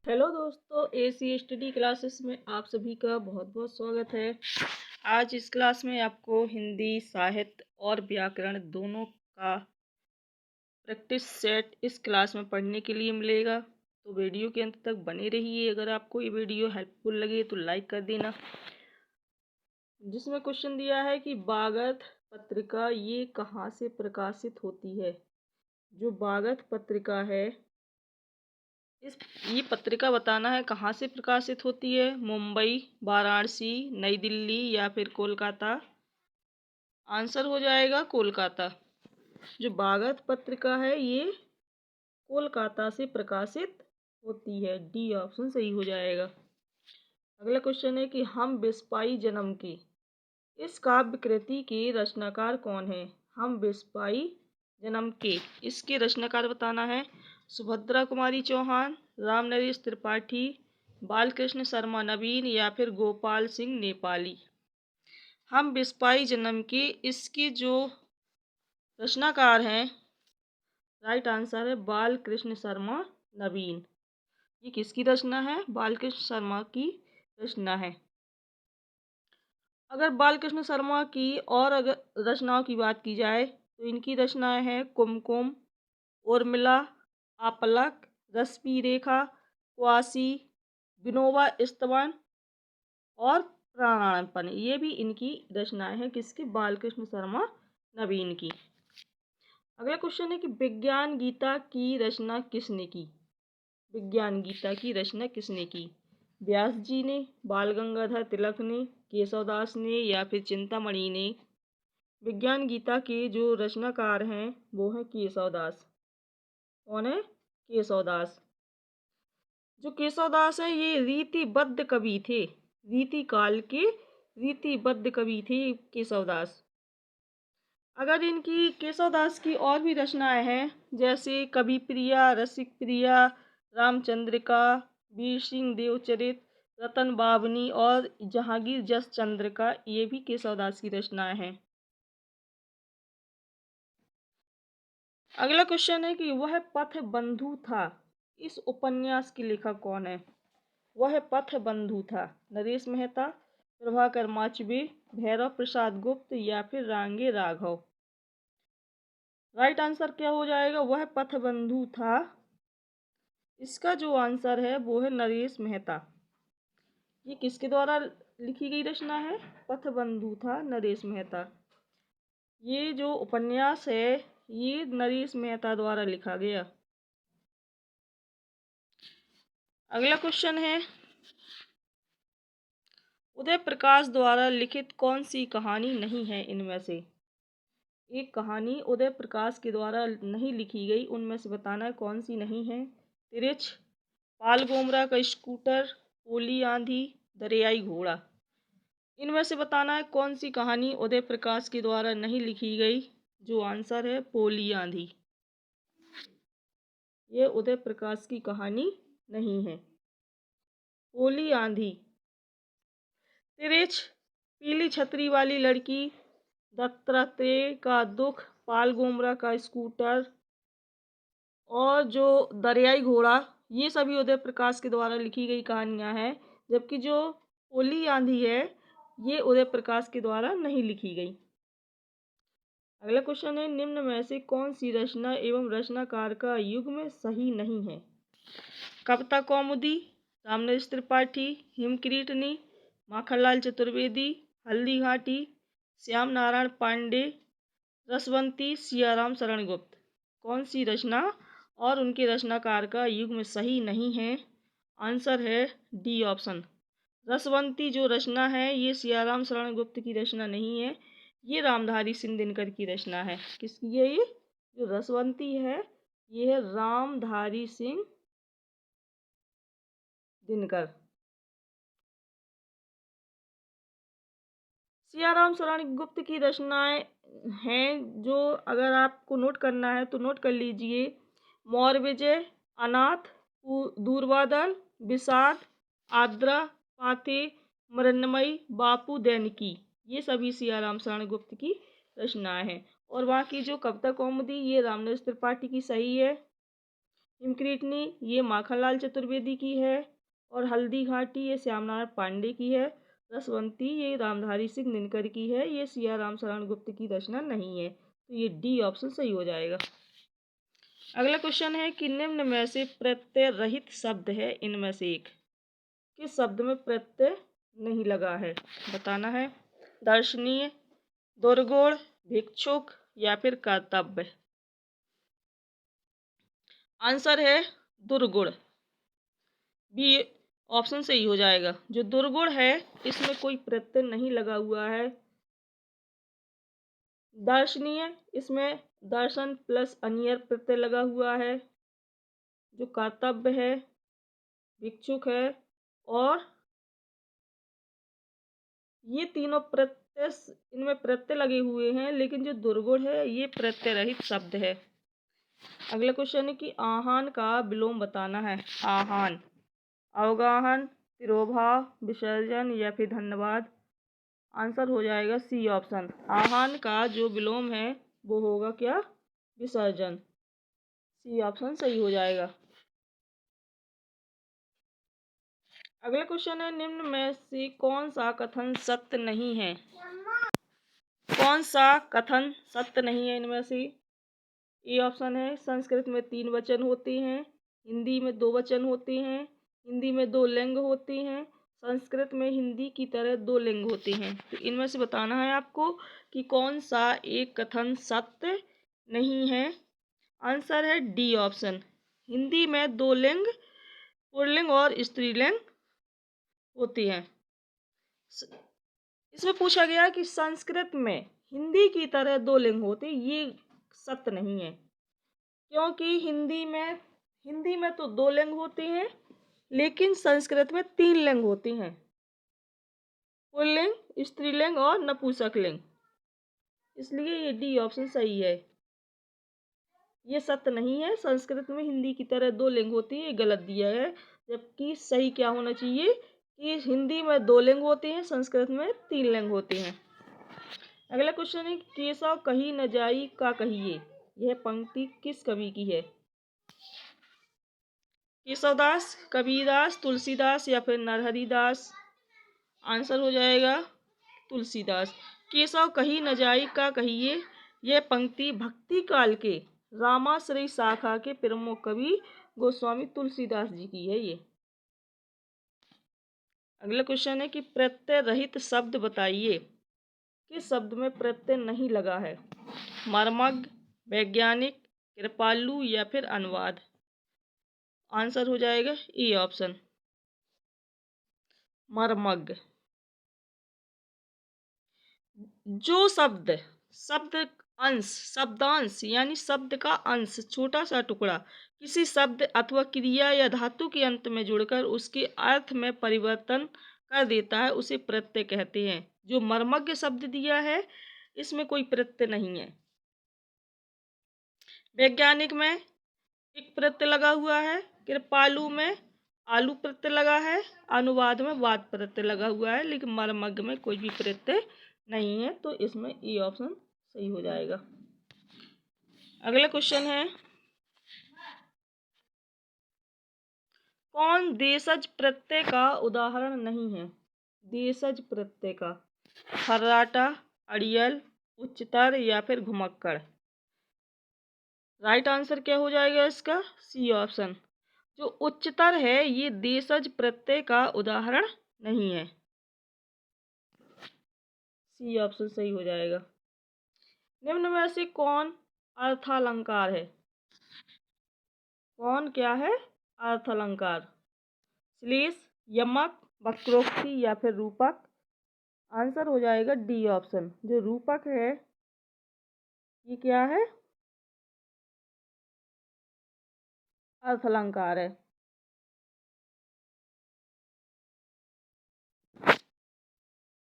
Hello दोस्तों, AC study classes में आप सभी का बहुत बहुत स्वागत है। आज इस क्लास में आपको हिंदी साहित्य और व्याकरण दोनों का प्रैक्टिस सेट इस क्लास में पढ़ने के लिए मिलेगा। तो वीडियो के अंत तक बने रहिए। अगर आपको ये वीडियो हेल्पफुल लगे तो लाइक कर देना। जिसमें क्वेश्चन दिया है कि बागत पत्रिका ये कहाँ से प्रकाशित होती है। जो बागत पत्रिका है ये पत्रिका बताना है कहाँ से प्रकाशित होती है। मुंबई, वाराणसी, नई दिल्ली या फिर कोलकाता। आंसर हो जाएगा कोलकाता। जो बागत पत्रिका है ये कोलकाता से प्रकाशित होती है। डी ऑप्शन सही हो जाएगा। अगला क्वेश्चन है कि हम बिस्पाई जन्म की इस काव्य कृति के रचनाकार कौन है। हम बिस्पाई जन्म के इसके रचनाकार बताना है। सुभद्रा कुमारी चौहान, राम नरेश त्रिपाठी, बालकृष्ण शर्मा नवीन या फिर गोपाल सिंह नेपाली। हम बिस्पाई जन्म के इसके जो रचनाकार हैं, राइट आंसर है बालकृष्ण शर्मा नवीन। ये किसकी रचना है? बालकृष्ण शर्मा की रचना है। अगर बालकृष्ण शर्मा की और अगर रचनाओं की बात की जाए तो इनकी रचनाएं हैं कुमकुम, उर्मिला, आपलक, रश्मि रेखा, क्वासी, विनोबा स्तवन और प्राणार्पण। ये भी इनकी रचनाएं हैं। किसकी? बालकृष्ण शर्मा नवीन की। अगला क्वेश्चन है कि विज्ञान गीता की रचना किसने की। विज्ञान गीता की रचना किसने की? व्यास जी ने, बाल गंगाधर तिलक ने, केशवदास ने या फिर चिंतामणि ने। विज्ञान गीता के जो रचनाकार हैं वो है केशवदास। कौन है? केशवदास। जो केशवदास है ये रीतिबद्ध कवि थे। रीति काल के रीतिबद्ध कवि थे केशवदास। अगर इनकी केशवदास की और भी रचनाएं हैं जैसे कवि प्रिया, रसिक प्रिया, रामचंद्रिका, वीर सिंह देवचरित, रतन बावनी और जहांगीर जस चंद्र का, ये भी केशवदास की रचनाएं हैं। अगला क्वेश्चन है कि वह पथ बंधु था इस उपन्यास के लेखक कौन है। वह पथ बंधु था। नरेश मेहता, प्रभाकर माचबे, भैरव प्रसाद गुप्त या फिर रांगे राघव। राइट आंसर क्या हो जाएगा? वह पथ बंधु था। इसका जो आंसर है वो है नरेश मेहता। ये किसके द्वारा लिखी गई रचना है? पथ बंधु था नरेश मेहता। ये जो उपन्यास है ये नरेश मेहता द्वारा लिखा गया। अगला क्वेश्चन है उदय प्रकाश द्वारा लिखित कौन सी कहानी नहीं है इनमें से। एक कहानी उदय प्रकाश के द्वारा नहीं लिखी गई, उनमें से बताना है कौन सी नहीं है। तिरिच, पाल गोमरा का स्कूटर, ओली आंधी, दरियाई घोड़ा। इनमें से बताना है कौन सी कहानी उदय प्रकाश के द्वारा नहीं लिखी गई। जो आंसर है पोली आंधी। ये उदय प्रकाश की कहानी नहीं है। पोली आंधी। तिरिच, पीली छतरी वाली लड़की, दत्तात्रेय का दुख, पाल गोमरा का स्कूटर और जो दरियाई घोड़ा, ये सभी उदय प्रकाश के द्वारा लिखी गई कहानियां हैं। जबकि जो पोली आंधी है ये उदय प्रकाश के द्वारा नहीं लिखी गई। अगला क्वेश्चन है निम्न में से कौन सी रचना एवं रचनाकार का युग्म सही नहीं है। कविता कौमुदी, रामनरेश त्रिपाठी, हिमकिरीटनी, माखनलाल चतुर्वेदी, हल्दी घाटी, श्याम नारायण पांडे, रसवंती, सियाराम शरण गुप्त। कौन सी रचना और उनके रचनाकार का युग्म सही नहीं है? आंसर है डी ऑप्शन। रसवंती जो रचना है ये सियाराम शरण गुप्त की रचना नहीं है, ये रामधारी सिंह दिनकर की रचना है। किसकी है ये? जो रसवंती है ये है रामधारी सिंह दिनकर। सियाराम शरण गुप्त की रचनाएं हैं जो अगर आपको नोट करना है तो नोट कर लीजिए। मौर्य विजय, अनाथ, दूरबादल, विषाद, आद्रा, पाथे, मृण्मयी, बापू दैनिकी। ये सभी सियाराम शरण गुप्त की रचनाएं हैं। और वहाँ की जो कविता कौमुदी ये रामनरेश त्रिपाठी की सही है। हिमक्रीटनी ये माखनलाल चतुर्वेदी की है, और हल्दी घाटी ये श्यामनारायण पांडे की है। रसवंती ये रामधारी सिंह दिनकर की है, ये सियाराम शरण गुप्त की रचना नहीं है। तो ये डी ऑप्शन सही हो जाएगा। अगला क्वेश्चन है कि निम्न में से प्रत्यय रहित शब्द है इनमें से एक। किस शब्द में प्रत्यय नहीं लगा है बताना है। दर्शनीय, दुर्गुण, भिक्षुक या फिर कर्तव्य। आंसर है दुर्गुण, बी ऑप्शन सही हो जाएगा। जो दुर्गुण है इसमें कोई प्रत्यय नहीं लगा हुआ है। दर्शनीय इसमें दर्शन प्लस अनियर प्रत्यय लगा हुआ है। जो कर्तव्य है, भिक्षुक है, और ये तीनों प्रत्यय, इनमें प्रत्यय लगे हुए हैं, लेकिन जो दुर्गुण है ये प्रत्यय रहित शब्द है। अगला क्वेश्चन है कि आहान का विलोम बताना है। आहान, अवगाहन, तिरोभाव, विसर्जन या फिर धन्यवाद। आंसर हो जाएगा सी ऑप्शन। आहान का जो विलोम है वो होगा क्या? विसर्जन। सी ऑप्शन सही हो जाएगा। अगला क्वेश्चन है निम्न में से कौन सा कथन सत्य नहीं है? कौन सा कथन सत्य नहीं है इनमें से? ए ऑप्शन है संस्कृत में 3 वचन होते हैं, हिंदी में 2 वचन होते हैं, हिंदी में 2 लिंग होते हैं, संस्कृत में हिंदी की तरह 2 लिंग होते हैं। तो इनमें से बताना है आपको कि कौन सा एक कथन सत्य नहीं है। आंसर है डी ऑप्शन। हिंदी में 2 लिंग, पुल्लिंग और स्त्रीलिंग होती हैं। इसमें पूछा गया कि संस्कृत में हिंदी की तरह 2 लिंग होते, ये सत्य नहीं है, क्योंकि हिंदी में तो 2 लिंग होते हैं, लेकिन संस्कृत में 3 लिंग होते हैं, पुल्लिंग, स्त्रीलिंग और नपुंसकलिंग। इसलिए ये डी ऑप्शन सही है। ये सत्य नहीं है, संस्कृत में हिंदी की तरह 2 लिंग होती है, ये गलत दिया है। जबकि सही क्या होना चाहिए कि हिंदी में 2 लिंग होते हैं, संस्कृत में 3 लिंग होते हैं। अगला क्वेश्चन है केशव कही न जाई का कहिए। यह पंक्ति किस कवि की है? केशवदास, कबीरदास, तुलसीदास या फिर नरहरिदास। आंसर हो जाएगा तुलसीदास। केशव कही न जाई का कहिए, यह पंक्ति भक्ति काल के रामाश्रयी शाखा के प्रमुख कवि गोस्वामी तुलसीदास जी की है। ये अगला क्वेश्चन है कि प्रत्यय रहित शब्द बताइए। किस शब्द में प्रत्यय नहीं लगा है? मर्मज्ञ, वैज्ञानिक, कृपालु या फिर अनुवाद। आंसर हो जाएगा ए ऑप्शन, मर्मज्ञ। जो शब्दांश यानी शब्द का अंश, छोटा सा टुकड़ा किसी शब्द अथवा क्रिया या धातु के अंत में जुड़कर उसके अर्थ में परिवर्तन कर देता है, उसे प्रत्यय कहते हैं। जो मर्मज्ञ शब्द दिया है इसमें कोई प्रत्यय नहीं है। वैज्ञानिक में एक प्रत्यय लगा हुआ है, कृपालु में आलू प्रत्यय लगा है, अनुवाद में वाद प्रत्यय लगा हुआ है, लेकिन मर्मज्ञ में कोई भी प्रत्यय नहीं है। तो इसमें ए ऑप्शन सही हो जाएगा। अगला क्वेश्चन है कौन देशज प्रत्यय का उदाहरण नहीं है? देशज प्रत्यय का खर्राटा, अड़ियल, उच्चतर या फिर घुमक्कड़। राइट आंसर क्या हो जाएगा इसका? C option. जो उच्चतर है ये देशज प्रत्यय का उदाहरण नहीं है। सी ऑप्शन सही हो जाएगा। निम्न में से कौन अर्थालंकार है? कौन क्या है? अर्थालंकार। श्लेष, यमक, वक्रोक्ति या फिर रूपक। आंसर हो जाएगा डी ऑप्शन। जो रूपक है ये क्या है? अर्थालंकार है।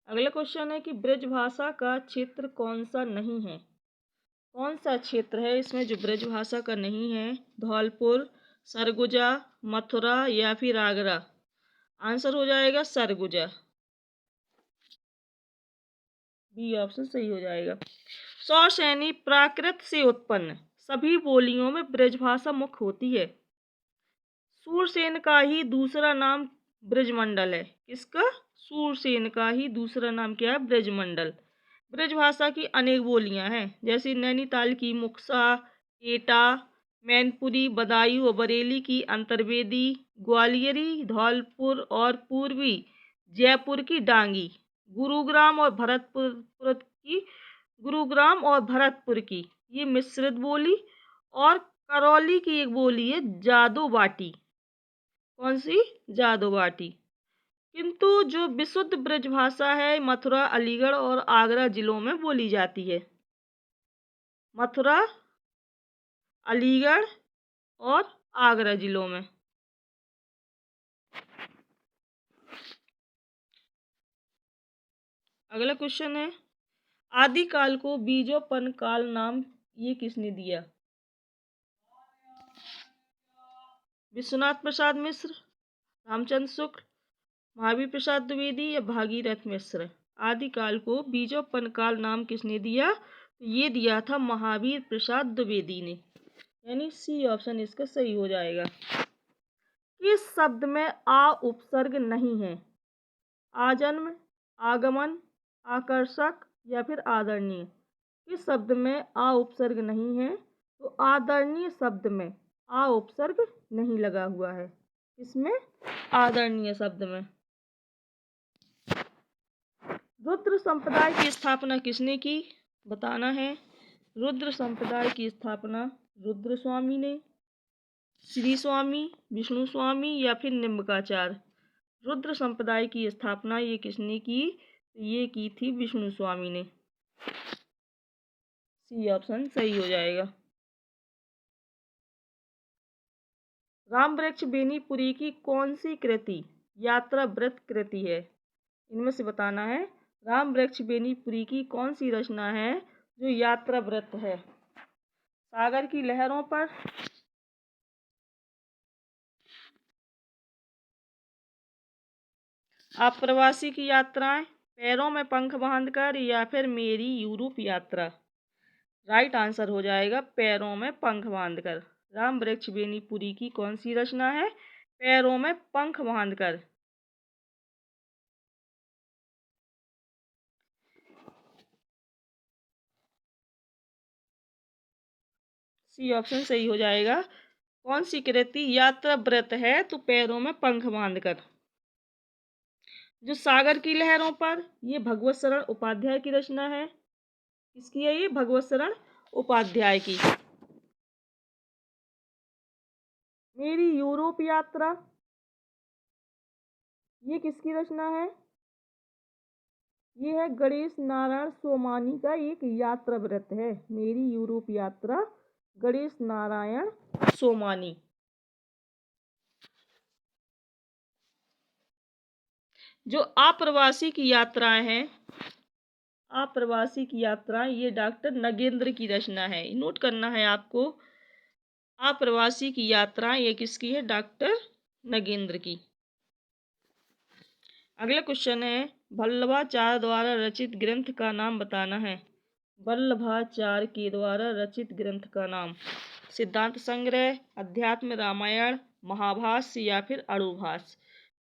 अगला क्वेश्चन है कि ब्रजभाषा का क्षेत्र कौन सा नहीं है? कौन सा क्षेत्र है इसमें जो ब्रजभाषा का नहीं है? धौलपुर, सरगुजा, मथुरा या फिर आगरा। आंसर हो जाएगा सरगुजा। बी ऑप्शन सही हो जाएगा। सौशैनी प्राकृत से उत्पन्न सभी बोलियों में ब्रजभाषा मुख्य होती है। सूरसेन का ही दूसरा नाम ब्रजमंडल है। किसका? सूरसेन का ही दूसरा नाम क्या है? ब्रजमंडल। ब्रजभाषा की अनेक बोलियां हैं, जैसे नैनीताल की मुक्सा, एटा, मैनपुरी, बदायूं और बरेली की अंतर्वेदी, ग्वालियरी, धौलपुर और पूर्वी जयपुर की डांगी, गुरुग्राम और भरतपुर की ये मिश्रित बोली, और करौली की एक बोली है जादोबाटी। कौन सी? जादोबाटी। किंतु जो विशुद्ध ब्रजभाषा है मथुरा, अलीगढ़ और आगरा जिलों में बोली जाती है। मथुरा, अलीगढ़ और आगरा जिलों में। अगला क्वेश्चन है, आदिकाल को बीजोपन काल नाम ये किसने दिया? विश्वनाथ प्रसाद मिश्र, रामचंद्र शुक्ल, महावीर प्रसाद द्विवेदी या भागीरथ मिश्र। आदिकाल को बीजोपन काल नाम किसने दिया? तो ये दिया था महावीर प्रसाद द्विवेदी ने, यानी सी ऑप्शन इसका सही हो जाएगा। किस शब्द में आ उपसर्ग नहीं है? आजन्म, आगमन, आकर्षक या फिर आदरणीय। किस शब्द में आ उपसर्ग नहीं है? तो आदरणीय शब्द में आ उपसर्ग नहीं लगा हुआ है। इसमें आदरणीय शब्द में। रुद्र संप्रदाय की स्थापना किसने की? बताना है। रुद्र संप्रदाय की स्थापना रुद्र स्वामी ने, श्री स्वामी, विष्णु स्वामी या फिर निम्बकाचार्य। रुद्र संप्रदाय की स्थापना ये किसने की? ये की थी विष्णु स्वामी ने। सी ऑप्शन सही हो जाएगा। राम वृक्ष बेनीपुरी की कौन सी कृति यात्रा व्रत कृति है? इनमें से बताना है। राम वृक्ष बेनीपुरी की कौन सी रचना है जो यात्रा व्रत है? सागर की लहरों पर, अप्रवासी की यात्राएं, पैरों में पंख बांधकर या फिर मेरी यूरोप यात्रा। राइट आंसर हो जाएगा पैरों में पंख बांधकर। राम वृक्ष बेनीपुरी की कौन सी रचना है? पैरों में पंख बांधकर। सी ऑप्शन सही हो जाएगा। कौन सी कृति यात्रा व्रत है? तो पैरों में पंख बांधकर। जो सागर की लहरों पर, ये भगवत शरण उपाध्याय की रचना है। किसकी है ये? भगवत शरण उपाध्याय की। मेरी यूरोप यात्रा, ये किसकी रचना है? ये है गणेश नारायण सोमानी का एक यात्रा व्रत है। मेरी यूरोप यात्रा, गणेश नारायण सोमानी। जो अप्रवासी की यात्राएं हैं, अप्रवासी की यात्राएं, ये डॉक्टर नगेंद्र की रचना है। नोट करना है आपको। अप्रवासी की यात्राएं ये किसकी है? डॉक्टर नगेंद्र की। अगला क्वेश्चन है, वल्लभाचार्य द्वारा रचित ग्रंथ का नाम बताना है। वल्लभाचार्य के द्वारा रचित ग्रंथ का नाम। सिद्धांत संग्रह, अध्यात्म रामायण, महाभाष्य या फिर अणुभाष्य।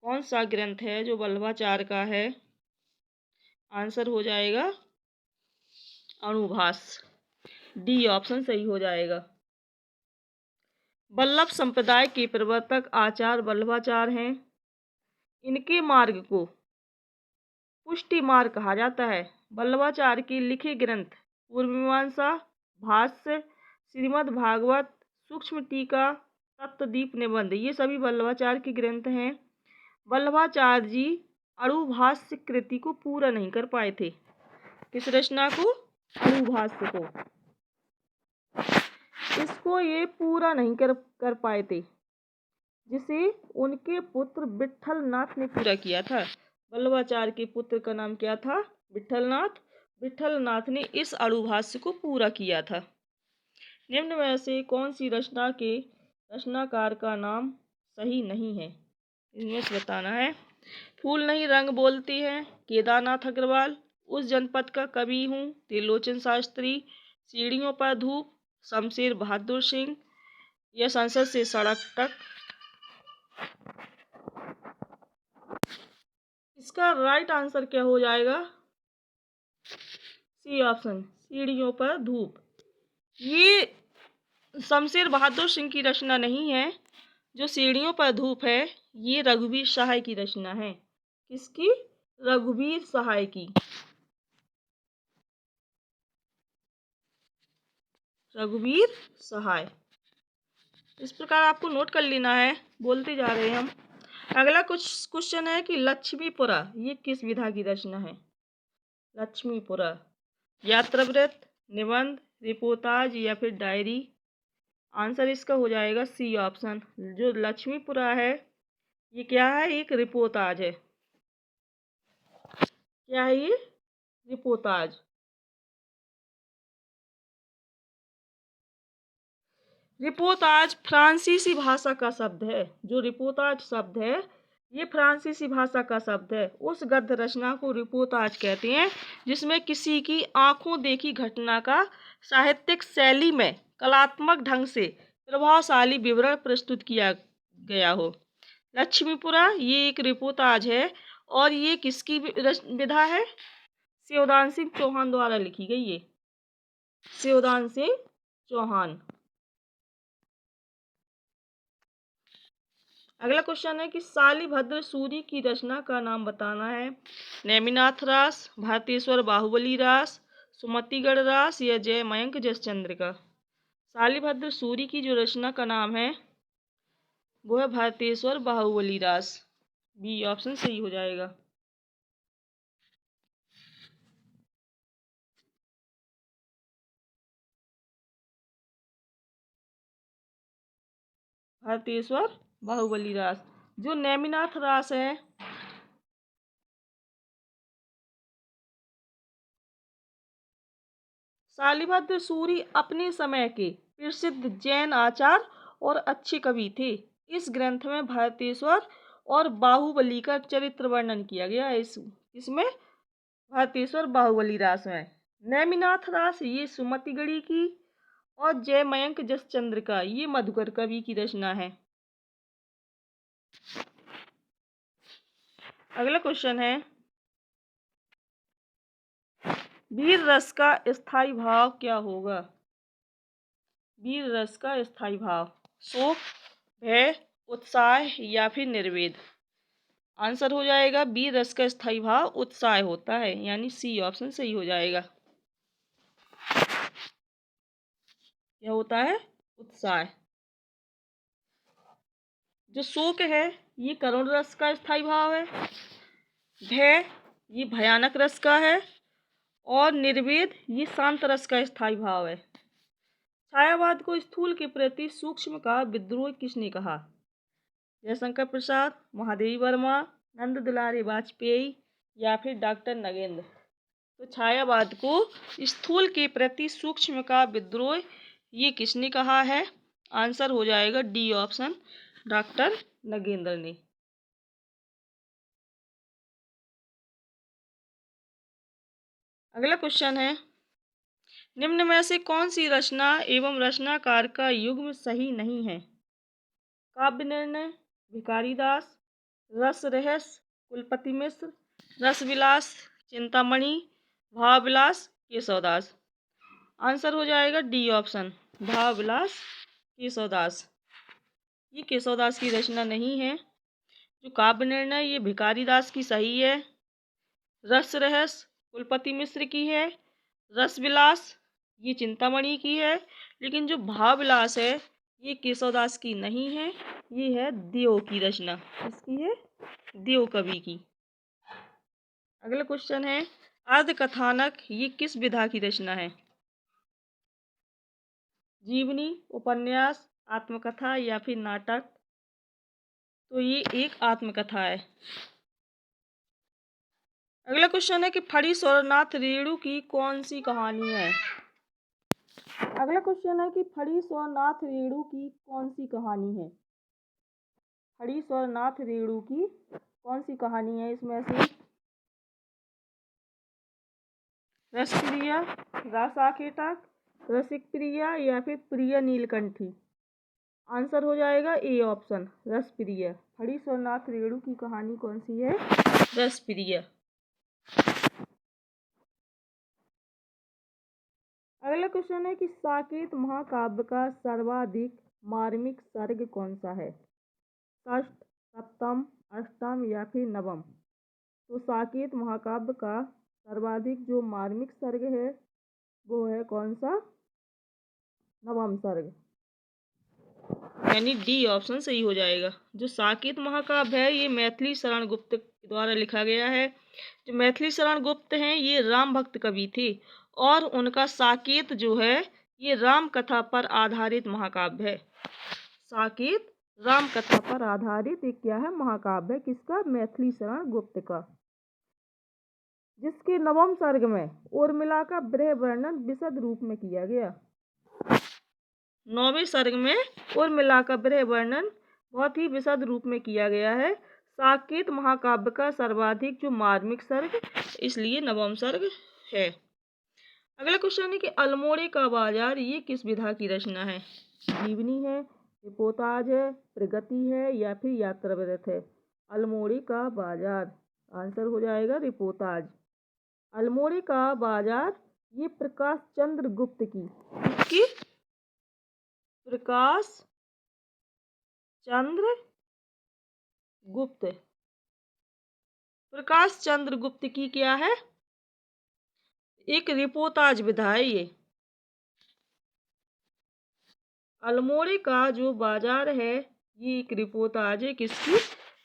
कौन सा ग्रंथ है जो वल्लभाचार्य का है? आंसर हो जाएगा अणुभाष्य। डी ऑप्शन सही हो जाएगा। वल्लभ संप्रदाय के प्रवर्तक आचार्य वल्लभाचार्य हैं। इनके मार्ग को पुष्टि मार्ग कहा जाता है। वल्लभाचार्य के लिखे ग्रंथ पूर्वमीमांसा, भाष्य, श्रीमद् भागवत, सूक्ष्म टीका, तत्वदीप निबंध, ये सभी वल्लभाचार्य के ग्रंथ हैं। वल्लभाचार्य जी अणुभाष्य कृति को पूरा नहीं कर पाए थे। किस रचना को? अणुभाष्य को। इसको ये पूरा नहीं कर पाए थे, जिसे उनके पुत्र विट्ठलनाथ ने पूरा किया था। वल्लभाचार्य के पुत्र का नाम क्या था? विट्ठलनाथ। विट्ठलनाथ ने इस अणुभाष्य को पूरा किया था। निम्न में से कौन सी रचना के रचनाकार का नाम सही नहीं है? इनमें से बताना है। फूल नहीं रंग बोलती है, केदारनाथ अग्रवाल। उस जनपद का कवि हूँ, त्रिलोचन शास्त्री। सीढ़ियों पर धूप, शमशेर बहादुर सिंह। यह संसद से सड़क तक। इसका राइट आंसर क्या हो जाएगा? सी ऑप्शन, सीढ़ियों पर धूप। ये शमशेर बहादुर सिंह की रचना नहीं है। जो सीढ़ियों पर धूप है ये रघुवीर सहाय की रचना है। किसकी? रघुवीर सहाय की। रघुवीर सहाय। इस प्रकार आपको नोट कर लेना है, बोलते जा रहे हैं हम। अगला कुछ क्वेश्चन है कि लक्ष्मीपुरा ये किस विधा की रचना है? लक्ष्मीपुरा यात्रावृत्त, निबंध, रिपोर्टाज या फिर डायरी। आंसर इसका हो जाएगा सी ऑप्शन। जो लक्ष्मीपुरा है ये क्या है? एक रिपोर्टाज है। क्या है ये? रिपोर्टाज। रिपोर्टाज फ्रांसीसी भाषा का शब्द है। जो रिपोर्टाज शब्द है ये फ्रांसीसी भाषा का शब्द है। उस गद्य रचना को रिपोर्टाज कहते हैं जिसमें किसी की आंखों देखी घटना का साहित्यिक शैली में कलात्मक ढंग से प्रभावशाली विवरण प्रस्तुत किया गया हो। लक्ष्मीपुरा ये एक रिपोर्टाज है और ये किसकी विधा है? शिवदान सिंह चौहान द्वारा लिखी गई। ये शिवदान सिंह चौहान। अगला क्वेश्चन है कि शालिभद्र सूरी की रचना का नाम बताना है। नेमिनाथ रास, भारतेश्वर बाहुबली रास, सुमतिगढ़ रास या जय मयंक जसचंद्र का। शालिभद्र सूरी की जो रचना का नाम है वो है भारतेश्वर बाहुबली रास। बी ऑप्शन सही हो जाएगा। भारतेश्वर बाहुबली रास। जो नेमिनाथ रास है शालिभद्र सूरी अपने समय के प्रसिद्ध जैन आचार्य और अच्छे कवि थे। इस ग्रंथ में भारतेश्वर और बाहुबली का चरित्र वर्णन किया गया है। इसमें भारतेश्वर बाहुबली रास में। नेमिनाथ रास ये सुमतिगढ़ी की और जय मयंक जसचंद्र का ये मधुकर कवि की रचना है। अगला क्वेश्चन है वीर रस का स्थायी भाव क्या होगा? वीर रस का स्थायी भाव शोक, भय, उत्साह या फिर निर्वेद। आंसर हो जाएगा वीर रस का स्थायी भाव उत्साह होता है, यानी सी ऑप्शन सही हो जाएगा। क्या होता है? उत्साह। जो शोक है ये करुण रस का स्थायी भाव है। भय ये भयानक रस का है और निर्वेद ये शांत रस का स्थायी भाव है। छायावाद को स्थूल के प्रति सूक्ष्म का विद्रोह किसने कहा? जयशंकर प्रसाद, महादेवी वर्मा, नंद दुलारी वाजपेयी या फिर डॉक्टर नगेंद्र। तो छायावाद को स्थूल के प्रति सूक्ष्म का विद्रोह ये किसने कहा है? आंसर हो जाएगा डी ऑप्शन, डॉक्टर नगेंद्र ने। अगला क्वेश्चन है निम्न में से कौन सी रचना एवं रचनाकार का युग्म सही नहीं है? काव्य निर्णय, भिखारी दास, रस रहस्य, कुलपति मिश्र, रस विलास, चिंतामणि, भाव विलास, केशवदास। आंसर हो जाएगा डी ऑप्शन, भाव विलास केशवदास। ये केशवदास की रचना नहीं है। जो काव्य निर्णय ये भिखारी दास की सही है। रस रहस्य कुलपति मिश्र की है। रस विलास ये चिंतामणि की है। लेकिन जो भाव विलास है ये केशवदास की नहीं है, ये है देव की रचना। किसकी है? देव कवि की। अगला क्वेश्चन है अर्ध कथानक ये किस विधा की रचना है? जीवनी, उपन्यास, आत्मकथा या फिर नाटक। तो ये एक आत्मकथा है। अगला क्वेश्चन है कि फणी स्वरनाथ रेणु की कौन सी कहानी है? अगला क्वेश्चन है कि फणी स्वरनाथ रेणु की कौन सी कहानी है? फणी स्वरनाथ रेणु की कौन सी कहानी है इसमें से? रसप्रिया, रासाकेटक, रसिक प्रिया या फिर प्रिय नीलकंठी। आंसर हो जाएगा ए ऑप्शन, रसप्रिया। हरीश और नाथ रेणु की कहानी कौन सी है? रसप्रिय। अगला क्वेश्चन है कि साकेत महाकाव्य का सर्वाधिक मार्मिक सर्ग कौन सा है? षष्ठ, सप्तम, अष्टम या फिर नवम? तो साकेत महाकाव्य का सर्वाधिक जो मार्मिक सर्ग है वो है कौन सा? नवम सर्ग, यानी डी ऑप्शन सही हो जाएगा। जो साकेत महाकाव्य है ये मैथिली शरण गुप्त द्वारा लिखा गया है। जो मैथिली शरण गुप्त हैं ये राम भक्त कवि थे और उनका साकेत जो है ये राम कथा पर आधारित महाकाव्य है। साकेत राम कथा पर आधारित एक क्या है? महाकाव्य है। किसका? मैथिली शरण गुप्त का, जिसके नवम सर्ग में उर्मिला का विरह वर्णन विशद रूप में किया गया। नौवें सर्ग में उर्मिला का विरह वर्णन बहुत ही विशद रूप में किया गया है। साकेत महाकाव्य का सर्वाधिक जो मार्मिक सर्ग, इसलिए नवम सर्ग है। अगला क्वेश्चन है कि अल्मोड़े का बाजार ये किस विधा की रचना है? जीवनी है, रिपोर्टाज है, प्रगति है या फिर यात्रावृत है? अल्मोड़े का बाजार, आंसर हो जाएगा रिपोर्टाज। अल्मोड़े का बाजार ये प्रकाश चंद्र गुप्त की, किसकी? प्रकाश चंद्र गुप्त। प्रकाश चंद्र गुप्त की क्या है? एक रिपोर्टाज विधा है ये। अल्मोड़े का जो बाजार है ये एक रिपोर्टाज है, किसकी?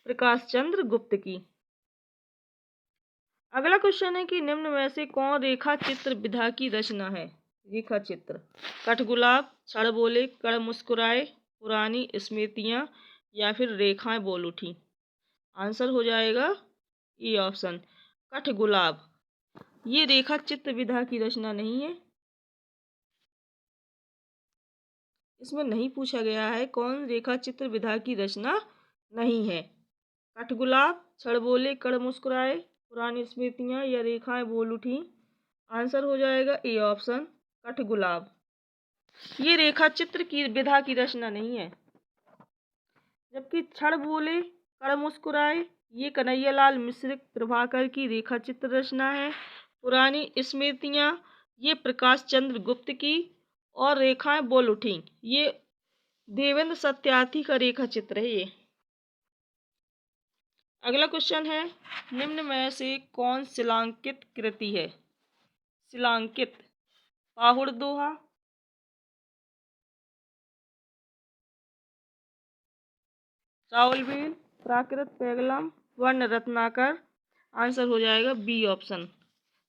प्रकाश चंद्र गुप्त की। अगला क्वेश्चन है कि निम्न में से कौन रेखा चित्र विधा की रचना है? रेखा चित्र, कठगुलाब, क्षण बोले कण मुस्कुराए, पुरानी स्मृतियां या फिर रेखाएं बोल उठी? आंसर हो जाएगा ई ऑप्शन, कठगुलाब। ये रेखा चित्र विधा की रचना नहीं है। इसमें नहीं पूछा गया है कौन रेखा चित्र विधा की रचना नहीं है। कठगुलाब, क्षण बोले कण मुस्कुराए, पुरानी स्मृतियां या रेखाएं बोल उठी? आंसर हो जाएगा ए ऑप्शन, कठगुलाब। ये रेखा चित्र की विधा की रचना नहीं है। जबकि क्षण बोले कण मुस्कुराए ये कन्हैयालाल मिश्र प्रभाकर की रेखा चित्र रचना है। पुरानी स्मृतियां ये प्रकाश चंद्र गुप्त की, और रेखाएं बोल उठी ये देवेंद्र सत्यार्थी का रेखा चित्र है ये। अगला क्वेश्चन है निम्न में से कौन शिलांकित कृति है? शिलांकित, पाहुड़ दोहा, राउलबेल, प्राकृत पेगलम, वर्ण रत्नाकर? आंसर हो जाएगा बी ऑप्शन,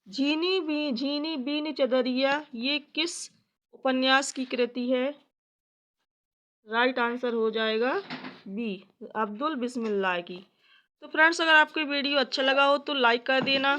झीनी बीनी चदरिया ये किस उपन्यास की कृति है? राइट आंसर हो जाएगा बी, अब्दुल बिस्मिल्लाह की। तो फ्रेंड्स अगर आपको वीडियो अच्छा लगा हो तो लाइक कर देना,